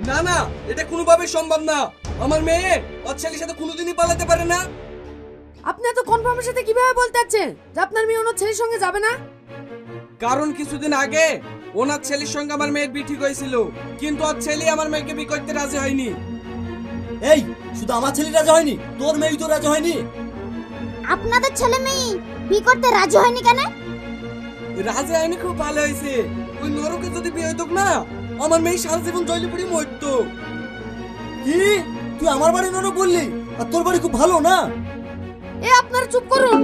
না না, এটা কোনোভাবে সম্ভব না। আমার মেয়ে ওর ছেলের সাথে কোনোদিনই পালাতে পারে না। আপনি এত কনফার্মের সাথে কিভাবে বলতে চাচ্ছেন যে আপনার মেয়ে অন্য ছেলের সঙ্গে যাবে না? কারণ কিছুদিন আগে ওনার ছেলের সঙ্গে আমার মেয়ের বিয়ে ঠিক হয়েছিল, কিন্তু ওর ছেলে আমার মেয়েকে বিয়ে করতে রাজি হয়নি। এই শুধু আমার ছেলে রাজি হয়নি, তোর মেয়ে তো রাজি হয়নি। আপনাদের ছেলে মেয়ে বিয়ে করতে রাজি হয়নি কেন? রাজি হয়নি খুব ভালো হয়েছে। ওই নরকে যদি বিয়ে হতো না, আমার মেয়ে সারা জীবন জলে পড়ে মরতো। কি তুই আমার বাড়ি নরক বললি, আর তোর বাড়ি খুব ভালো না? এ আপনারা চুপ করুন।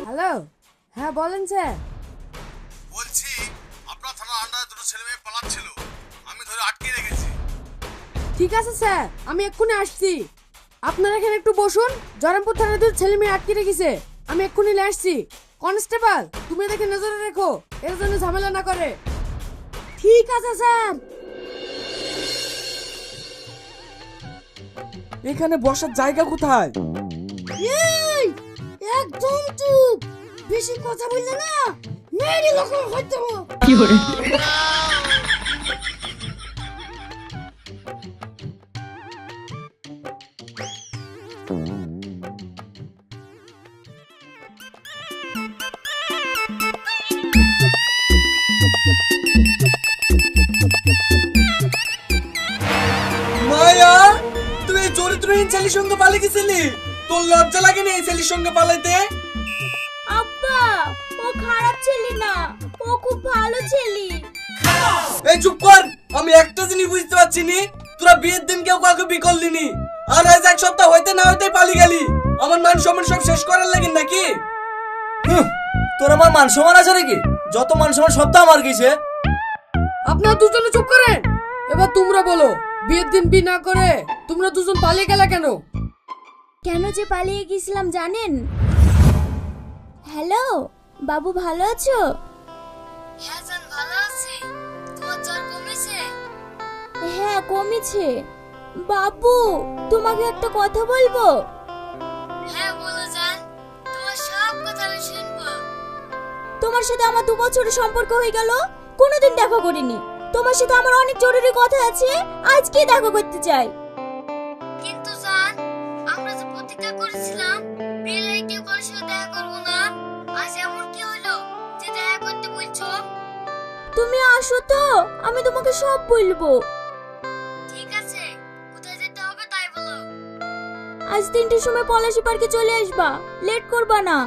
হ্যালো, হ্যাঁ বলেন স্যার। বলছি আপনার থানার আন্ডারে দুটো ছেলে মেয়ে পালাচ্ছিল, আমি ধরে আটকে রেখেছি। ঠিক আছে স্যার, আমি এক্ষুনি আসছি। আপনারা এখানে একটু বসুন। জরামপুর থানায় দুটো ছেলে মেয়ে আটকে রেখেছে, আমি এক্ষুনি নিয়ে আসছি। কনস্টেবল, তুমি দেখে নজরে রেখো, এর জন্য ঝামেলা না করে। ঠিক আছে স্যার। এখানে বসার জায়গা কোথায়? এই একদম চুপ, বেশি কথা বললে না মেরে লক্ষ্য হয়ে দেবো। মায়া, তুই এই চরিত্রহীন ছেলের সঙ্গে পালিয়ে গেছিলি? তোর লজ্জা লাগেনি এই ছেলের সঙ্গে পালাইতে? আব্বা, ও খারাপ ছেলে না, ও খুব ভালো ছেলে। এই চুপ কর। আমি একটা জিনিস বুঝতে পারছি নি, তোরা বিয়ের দিন কেউ কাউকে বিয়ে করলি নি, আর আজ এক সপ্তাহ হইতে না হইতে পালিয়ে গেলি। আমার মান সম্মান সব শেষ করার লাগিন নাকি? তোর আমার মান সম্মান আছে নাকি? যত মান সম্মান সব তো আমার গেছে। আপনারা দুজনে চুপ করেন। এবার তোমরা বলো, বিয়ের দিন বিয়ে না করে তোমরা দুজন পালিয়ে গেলা কেন? কেন যে পালিয়ে গেছিলাম জানেন? হ্যালো বাবু, ভালো আছো? হ্যাঁ জান, ভালো আছি। তোমার জ্বর কমেছে? হ্যাঁ কমেছে। বাবু, তোমাকে একটা কথা বলবো। হ্যাঁ বলো জান, তোমার সব কথা আমি শুনবো। তোমার সাথে আমার 2 বছরের সম্পর্ক হয়ে গেল, কোনোদিন দেখা করিনি। তোমার সাথে আমার অনেক জরুরি কথা আছে, আজকেই দেখা করতে চাই। কিন্তু জান, আমরা যে প্রতিজ্ঞা করেছিলাম বিয়ের আগে কেউ কারোর সাথে দেখা করবো না, আজ এমন কি হলো যে দেখা করতে বলছো? তুমি আসো তো, আমি তোমাকে সব বলবো। ঠিক আছে, কোথায় যেতে হবে তাই বলো। আজ 3টের সময় পলাশী পার্কে চলে আসবা, লেট করবা না।